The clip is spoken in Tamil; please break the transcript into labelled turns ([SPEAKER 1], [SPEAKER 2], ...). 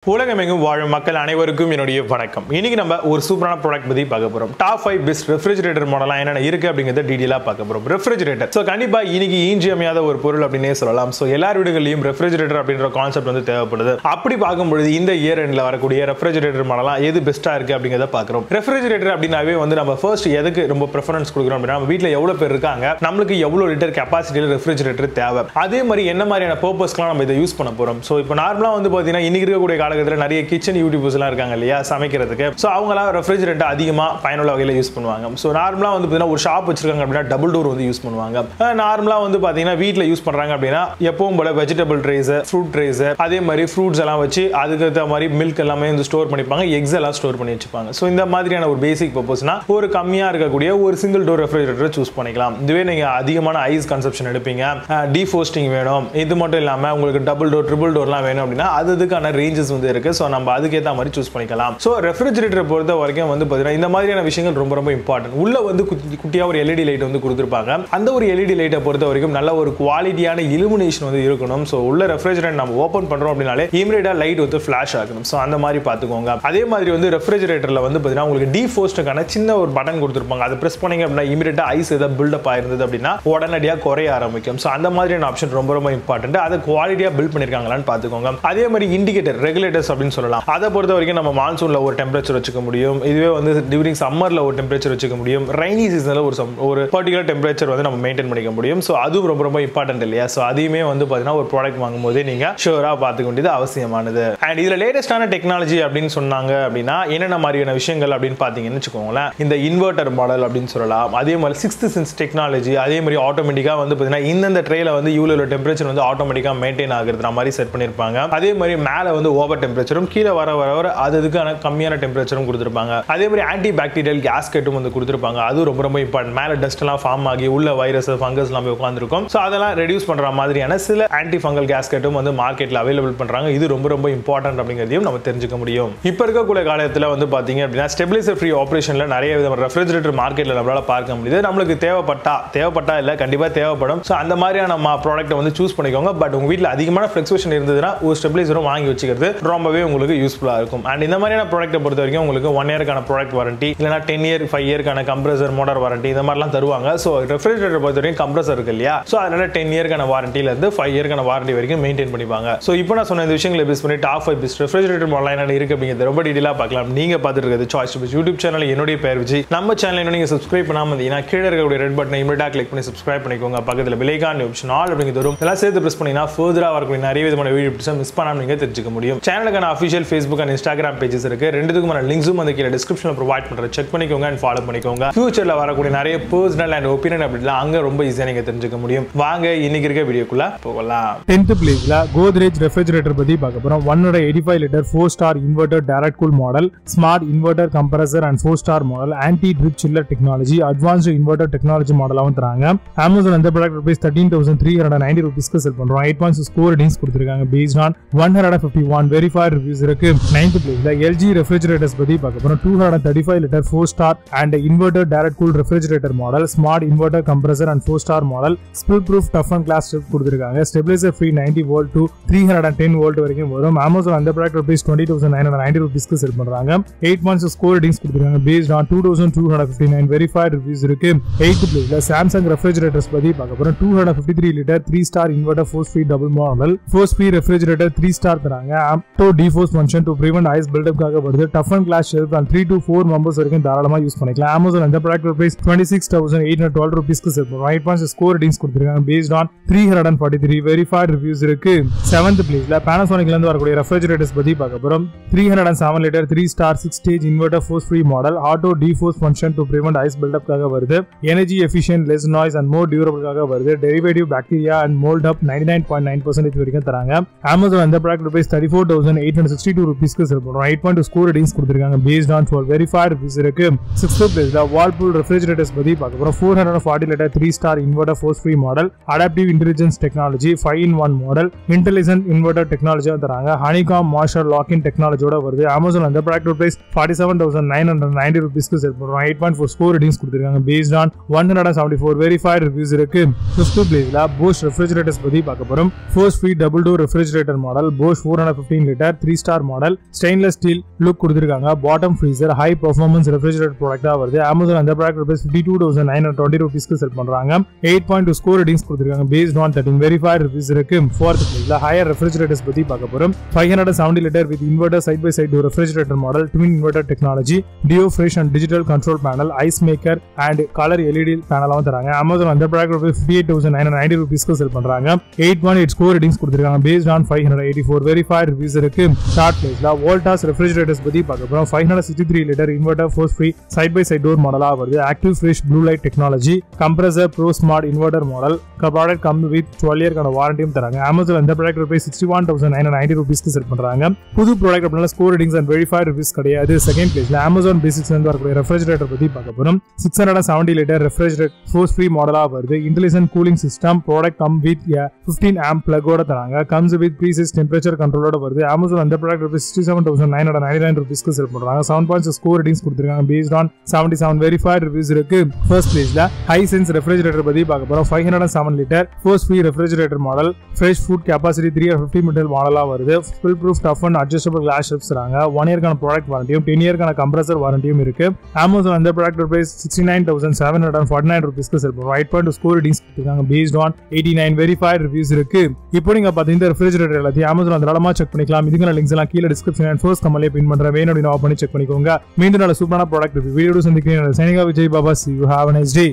[SPEAKER 1] உலகமெங்கும் வாழும் மக்கள் அனைவருக்கும் என்னுடைய வணக்கம். இன்னைக்கு நம்ம ஒரு சூப்பரான ப்ராடக்ட் பத்தி பார்க்க போறோம். டாப் 5 பெஸ்ட் ரெஃப்ரிஜரேட்டர் மாடலாம் என்னென்ன இருக்கு அப்படிங்கறத டீடைலா பார்க்க போறோம். ரெஃப்ரிஜரேட்டர் சோ கண்டிப்பா இன்னைக்கு இன்றியமையாத ஒரு பொருள் அப்படினே சொல்லலாம். சோ எல்லார் வீடுகளிலும் ரெஃப்ரிஜரேட்டர் அப்படிங்கற கான்செப்ட் வந்து தேவைப்படுது. அப்படி பார்க்கும்போது இந்த இயர் எண்ட்ல வரக்கூடிய ரெஃப்ரிஜரேட்டர் மாடலாம் எது பெஸ்டா இருக்கு அப்படிங்கறத பார்க்கறோம். ரெஃப்ரிஜரேட்டர் அப்படினாவே வந்து நம்ம ஃபர்ஸ்ட் எதுக்கு ரொம்ப பிரெஃபரன்ஸ் கொடுக்கிறோம் அப்படினா நம்ம வீட்ல எவ்வளவு பேர் இருக்காங்க, நமக்கு எவ்வளவு லிட்டர் கெபாசிட்டில ரெஃப்ரிஜரேட்டர் தேவை, அதே மாதிரி என்ன மாதிரியான பர்பஸ்க்குலாம் நம்ம இதை யூஸ் பண்ண போறோம். சோ இப்போ நார்மலா வந்து பாத்தீங்கன்னா இன்னைக்கு இருக்கக்கூடிய காலகட்டத்தில் நிறைய கிச்சன் யூடியூபர்ஸ் எல்லாம் இருக்காங்க இல்லையா சமைக்கிறதுக்கு. சோ அவங்கலாம் ரெஃப்ரிஜரேட்டர் அதிகமா பயனுள்ள வகையில யூஸ் பண்ணுவாங்க. சோ நார்மலா வந்து பாத்தீங்கன்னா ஒரு ஷாப் வச்சிருக்காங்க அப்படினா டபுள் டோர் வந்து யூஸ் பண்ணுவாங்க. நார்மலா வந்து பாத்தீங்கன்னா வீட்ல யூஸ் பண்றாங்க அப்படினா எப்பவும் போல வெஜிடபிள் ட்ரேஸ், ஃப்ரூட் ட்ரேஸ், அதே மாதிரி ஃப்ரூட்ஸ் எல்லாம் வச்சு அதுக்கு ஏத்த மாதிரி மில்க் எல்லாமே வந்து ஸ்டோர் பண்ணிப்பாங்க, எக்ஸ் எல்லாம் ஸ்டோர் பண்ணி வச்சுப்பாங்க. சோ இந்த மாதிரியான ஒரு பேசிக் பர்பஸ்னா ஒரு கம்மியா இருக்கக்கூடிய ஒரு சிங்கிள் டோர் ரெஃப்ரிஜரேட்டர் சூஸ் பண்ணிக்கலாம். இதுவே நீங்க அதிகமான ஐஸ் கன்சப்ஷன் எடுப்பீங்க, டீஃப்ரோஸ்டிங் வேணும், இது மட்டும் இல்லாம உங்களுக்கு டபுள் டோர் ட்ரிபிள் டோர்லாம் வேணும் அப்படினா அதுக்கான ரேஞ்சஸ் வந்து இருக்கு. சோ நம்ம அதுக்கு ஏத்த மாதிரி சூஸ் பண்ணிக்கலாம். சோ ரெஃப்ரிஜரேட்டர் பொறுத்த வரைக்கும் வந்து பாத்தீங்கன்னா இந்த மாதிரியான விஷயங்கள் ரொம்ப ரொம்ப இம்பார்ட்டன்ட். உள்ள வந்து குட்டியா ஒரு எல்இடி லைட் வந்து கொடுத்திருப்பாங்க. அந்த ஒரு எல்இடி லைட்டை பொறுத்த வரைக்கும் நல்ல ஒரு குவாலிட்டியான இலுமினேஷன் வந்து இருக்கணும். சோ உள்ள ரெஃப்ரிஜரேட்டர் நம்ம ஓபன் பண்றோம் அப்படினாலே இமிடியேட்டா லைட் வந்து ஃபிளாஷ் ஆகணும். சோ அந்த மாதிரி பாத்துக்கோங்க. அதே மாதிரி வந்து ரெஃப்ரிஜரேட்டர்ல வந்து பாத்தீங்கன்னா உங்களுக்கு டீஃப்ரோஸ்டுக்கான சின்ன ஒரு பட்டன் கொடுத்திருப்பாங்க. அதை பிரஸ் பண்ணீங்க அப்படினா இமிடியேட்டா ஐஸ் ஏதாவது பில்ட் அப் ஆயிருந்தது அப்படினா உடனடியா குறைய ஆரம்பிக்கும். சோ அந்த மாதிரியான ஆப்ஷன் ரொம்ப ரொம்ப இம்பார்ட்டன்ட். அதை குவாலிட்டியா பில்ட் பண்ணிருக்காங்களான்னு பாத்துக்கோங்க. அதே மாதிரி இண்டிகேட்டர் ரெகுலேட்டர்ஸ் அப்படின்னு சொல்லலாம். அதை பொறுத்த வரைக்கும் நம்ம மான்சூன்ல ஒரு டெம்பரேச்சர் வச்சுக்க முடியும். இதுவே வந்து டியூரிங் சம்மர்ல ஒரு டெம்பரேச்சர் வச்சுக்க முடியும். ரெய்னி சீசன்ல ஒரு பர்டிகுலர் டெம்பரேச்சர் வந்து நம்ம மெயின்டைன் பண்ணிக்க முடியும். சோ அதுவும் ரொம்ப ரொம்ப இம்பார்ட்டன்ட் இல்லையா. சோ அதையுமே வந்து பாத்தீங்கன்னா ஒரு ப்ராடக்ட் வாங்கும்போது நீங்க ஷூரா பார்த்துக்க வேண்டியது அவசியமானது. அண்ட் இதுல லேட்டஸ்டான டெக்னாலஜி அப்படின்னு சொன்னாங்க அப்படின்னா என்னென்ன மாதிரியான விஷயங்கள் அப்படின்னு பாத்தீங்கன்னு வச்சுக்கோங்களேன். இந்த இன்வெர்டர் மாடல் அப்படின்னு சொல்லலாம். அதே மாதிரி 6th சென்ஸ் டெக்னாலஜி, அதே மாதிரி ஆட்டோமேட்டிக்கா வந்து பாத்தீங்கன்னா இந்த ட்ரேல வந்து இவ்வளவு டெம்பரேச்சர் வந்து ஆட்டோமேட்டிக்கா மெயின்டைன் ஆகுறது மாதிரி செட் பண்ணிருப்பாங்க. அதே மாதிரி மேல வந்து ஓவர் டெம்பரேச்சரும் கீழே வர அதுக்கான கம்மியான டெம்பரேச்சரும் கொடுத்திருப்பாங்க. அதே மாதிரி ஆன்டி பாக்டீரியல் கேஸ்கெட்டும் வந்து கொடுத்திருப்பாங்க. அது ரொம்ப ரொம்ப இம்பார்ட்டன்ட். மேல டஸ்ட் எல்லாம் ஃபார்ம் ஆகி உள்ள வைரஸ் ஃபங்கஸ் எல்லாம் உட்கார்ந்திருக்கும். சோ அதெல்லாம் ரெடியூஸ் பண்ற மாதிரியான சில ஆன்டி ஃபங்கல் கேஸ்கெட்டும் வந்து மார்க்கெட்ல அவைலபிள் பண்றாங்க. இது ரொம்ப ரொம்ப இம்பார்ட்டன்ட் அப்படிங்கறதையும் நம்ம தெரிஞ்சுக்க முடியும். இப்ப இருக்கக்கூடிய காலத்துல வந்து பாத்தீங்க அப்படின்னா ஸ்டெபிலைசர் ஃப்ரீ ஆபரேஷன்ல நிறைய விதமான ரெஃப்ரிஜரேட்டர் மார்க்கெட்ல நம்மளால பார்க்க முடியுது. நம்மளுக்கு தேவைப்பட்டா இல்ல கண்டிப்பா தேவைப்படும். சோ அந்த மாதிரியான ப்ராடக்ட் வந்து சூஸ் பண்ணிக்கோங்க. பட் உங்க வீட்ல அதிகமான ஃபிளக்சுவேஷன் இருந்ததுன்னா ஒரு ஸ்டெபிலைசரும் வாங்கி வச்சுக்கிறது ரொம்பவே உங்களுக்கு யூஸ்ஃபுல்லா இருக்கும். அண்ட் இந்த மாதிரியான ப்ராடக்ட்டை பொறுத்த வரைக்கும் உங்களுக்கு 1 இயர்க்கான ப்ராடக்ட் வாரண்டி, இல்லனா 10 இயர் 5 இயர்க்கான கம்ப்ரஸர் மோட்டார் வாரண்டி இந்த மாதிரிலாம் தருவாங்க. சோ ரெஃப்ரிஜரேட்டர் பொறுத்த வரைக்கும் கம்ப்ரஸர் இருக்கு இல்லையா. சோ அதனால 10 இயர்க்கான வாரண்டில இருந்து 5 இயர்க்கான வாரண்டி வரைக்கும் மெயின்டைன் பண்ணிப்பாங்க. சோ இப்போ நான் சொன்ன இந்த விஷயங்களை பேஸ் பண்ணி டாப் 5 பெஸ்ட் ரெஃப்ரிஜரேட்டர் மாடல் என்ன இருக்கு அப்படிங்கறது ரொம்ப டீடைலா பார்க்கலாம். நீங்க பார்த்துட்டு இருக்கிறது சாய்ஸ் டு யூடியூப் சேனல். என்னுடைய பேர் விஜய். நம்ம சேனலை இன்னும் நீங்க சப்ஸ்கிரைப் பண்ணாம இருந்தீங்கன்னா கீழ இருக்கக்கூடிய ரெட் பட்டனை இமிடியேட்டா கிளிக் பண்ணி சப்ஸ்கிரைப் பண்ணிக்கோங்க. பக்கத்துல பெல் ஐகான் ஆப்ஷன் ஆல் அப்படிங்கிறது வரும். இதெல்லாம் சேர்த்து பிரஸ் பண்ணீங்கன்னா ஃபர்தரா வரக்கூடிய நிறைய விதமான வீடியோஸ் மிஸ் பண்ணாம நீங்க தெரிஞ்சுக்க முடியும். சேனலுக்கான official Facebook and Instagram pages இருக்கு. ரெண்டுத்துக்குமான லிங்க்ஸும் அந்த கீழ டிஸ்கிரிப்ஷன்ல ப்ரொவைட் பண்றேன். செக் பண்ணிக்கோங்க and ஃபாலோ பண்ணிக்கோங்க. ஃபியூச்சர்ல வரக்கூடிய நிறைய பர்சனல் அண்ட் ஒபினியன் அப்படிலாம் அங்க ரொம்ப ஈஸியா நீங்க தெரிஞ்சுக்க முடியும். வாங்க இன்னைக்கு இருக்க வீடியோக்குள்ள போகலாம்.
[SPEAKER 2] 10th பிளேஸ்ல கோத்ரேஜ் ரெஃப்ரிஜரேட்டர் பத்தி பார்க்க போறோம். 185 litre 4 star inverter direct cool model, smart inverter compressor and 4 star model, anti drip chiller technology, advanced inverter technology மாடலாவும் தராங்க. Amazon அந்த ப்ராடக்ட் பிரைஸ் 13,390 ரூபீஸ்க்கு செல் பண்றோம். 8.6 ஸ்கோர் ரேட்டிங்ஸ் கொடுத்திருக்காங்க. பேஸ்ட் ஆன் 151 வெரிஃபைட் ரிவ்யூஸ் இருக்கு. 9th பிளேஸ்ல LG ரெஃப்ரிஜரேட்டர்ஸ் பத்தி பார்க்க போறோம். 235 litre 4 star and inverter direct cool refrigerator model, smart inverter compressor and 4 star model, spill proof tough and glass strip கொடுத்திருக்காங்க. Stabiliser free 90 volt to 310 volt வரைக்கும் வரும். Amazon அந்த ப்ராடக்ட் பிரைஸ் 20,990 ரூபீஸ்க்கு செல் பண்றாங்க. 8.6 ஸ்கோர் ரேட்டிங்ஸ் கொடுத்திருக்காங்க. பேஸ்ட் ஆன் 2,259 வெரிஃபைட் ரிவ்யூஸ் இருக்கு. 8th பிளேஸ்ல Samsung ரெஃப்ரிஜரேட்டர்ஸ் பத்தி பார்க்க போறோம். 253 litre 3 star inverter frost free double model, frost free refrigerator 3 star தராங்க. Auto defrost function to prevent ice பில்டப்காக வருது. Tough and glass shelf and 3 to 4 members வரைக்கும் தாராளமா யூஸ் பண்ணிக்கலாம். Amazon அந்த ப்ராடக்ட் பிரைஸ் 26,812 ரூபீஸ்க்கு செல் பண்றோம். 8.6 ஸ்கோர் ரேட்டிங்ஸ் கொடுத்திருக்காங்க. பேஸ்ட் ஆன் 343 வெரிஃபைட் ரிவ்யூஸ் இருக்கு. 7th பிளேஸ்ல Panasonicல இருந்து வரக்கூடிய ரெஃப்ரிஜரேட்டர்ஸ் பத்தி பார்க்க போறோம். 307 litre 3 star 6 stage inverter frost free model, auto defrost function to prevent ice பில்டப்காக வருது. Energy efficient, less noise and more டியூரபிள்காக வருது. Derivative bacteria and mould up 99.9% வரைக்கும் தராங்க. Amazon அந்த ப்ராடக்ட் பிரைஸ் 34,862 ரூபீஸ்க்கு செல் பண்றோம். 8.2 ஸ்கோர் ரேட்டிங்ஸ் கொடுத்திருக்காங்க. பேஸ்ட் ஆன் 12 வெரிஃபைட் ரிவ்யூஸ் இருக்கு. 6th பிளேஸ்ல Whirlpool ரெஃப்ரிஜரேட்டர்ஸ் பத்தி பார்க்க போறோம். 440 litre 3 star inverter frost free model, adaptive intelligence technology, 5-in-1 model, intelligent inverter டெக்னாலஜியா தராங்க. ஹனிகாம் மாஸ்டர் லாக்-இன் டெக்னாலஜியோட வருது. Amazon அந்த ப்ராடக்ட் பிரைஸ் 47,990 ரூபீஸ்க்கு செல் பண்றோம். 8.4 ஸ்கோர் ரேட்டிங்ஸ் கொடுத்திருக்காங்க. பேஸ்ட் ஆன் 174 வெரிஃபைட் ரிவ்யூஸ் இருக்கு. 5th பிளேஸ்ல Bosch ரெஃப்ரிஜரேட்டர்ஸ் பத்தி பார்க்க போறோம். Frost free double door refrigerator model, Bosch 415 லிட்டர் 3-star model stainless steel look கொடுத்திருக்காங்க bottom freezer high performance refrigerator ப்ராடக்ட்டா வருது Amazon அந்த ப்ராடக்ட் ரூபீஸ் 52920 ரூபீஸ்க்கு செல் பண்றாங்க 8.2 ஸ்கோர் ரேட்டிங்ஸ் கொடுத்திருக்காங்க based on 13 verified reviews இருக்கு fourth place higher refrigerators பத்தி பார்க்க போறோம் 570 liter with inverter side by side door refrigerator model twin inverter technology dio fresh and digital control panel ice maker and color LED panel தராங்க Amazon அந்த ப்ராடக்ட் ரூபீஸ் 58990 ரூபீஸ்க்கு செல் பண்றாங்க 8.8 ஸ்கோர் ரேட்டிங்ஸ் கொடுத்திருக்காங்க based on 584 verified reviews இருக்கு third place Voltas refrigerators பத்தி பார்க்க போறோம் 563 liter inverter force free side by side door மாடலா வருது active fresh blue light technology compressor pro smart inverter model product comes with 12 year கான வாரண்டியும் தராங்க Amazon அந்த ப்ராடக்ட் ரூபீஸ் 61990 ரூபீஸ்க்கு செல் பண்றாங்க புது ப்ராடக்ட் அப்படினா score ratings and verified reviews கிடையாது செகண்ட் பிளேஸ்ல Amazon Basics ல வரக்கூடிய ரெஃப்ரிஜரேட்டர் பத்தி பார்க்க போறோம் 670 liter refrigerator force free மாடலா வருது intelligent cooling system product come with a 15 amp plug ஓட தராங்க comes with preset temperature control ஓட வருது Amazon அந்த ப்ராடக்ட் ரூபீஸ் 67999 ரூபீஸ்க்கு செல் பண்றாங்க 7.6 ஸ்கோர் ரேட்டிங்ஸ் கொடுத்திருக்காங்க based on 77 verified reviews இருக்கு ஃபர்ஸ்ட் பிளேஸ்ல Hisense refrigerator பத்தி பார்க்க போறோம் 507 liter force free refrigerator model fresh food capacity 350 ml மாடலா வருது full proof tough and adjustable glass shelves தராங்க 1 year கான ப்ராடக்ட் வாரண்டியும் 10 year கான கம்ப்ரசர் வாரண்டியும் இருக்கு Amazon அந்த ப்ராடக்ட் ரூபீஸ் 69749 ரூபீஸ்க்கு செல் பண்றாங்க 8.2 ஸ்கோர் ரேட்டிங்ஸ் கொடுத்திருக்காங்க based on 89 verified reviews இருக்கு இப்போ நீங்க பாத்தீங்க இந்த ரெஃப்ரிஜரேட்டர் எல்லாத்தையும் Amazon அந்த தளமா செக் பண்ணிக்கலாம் இதுக்கான லிங்க்ஸ் எல்லாம் கீழ டிஸ்கிரிப்ஷன் and first கமெண்ட்ல பின் பண்றேன் வேணும் அப்படினா ஆஃப் பண்ணி செக் பண்ணிக்கோங்க மீண்டும் நல்ல சூப்பரான ப்ராடக்ட் ரிவ்யூ வீடியோஸ் சந்திக்கிறேன் signing off Vijay Baba see you have a nice day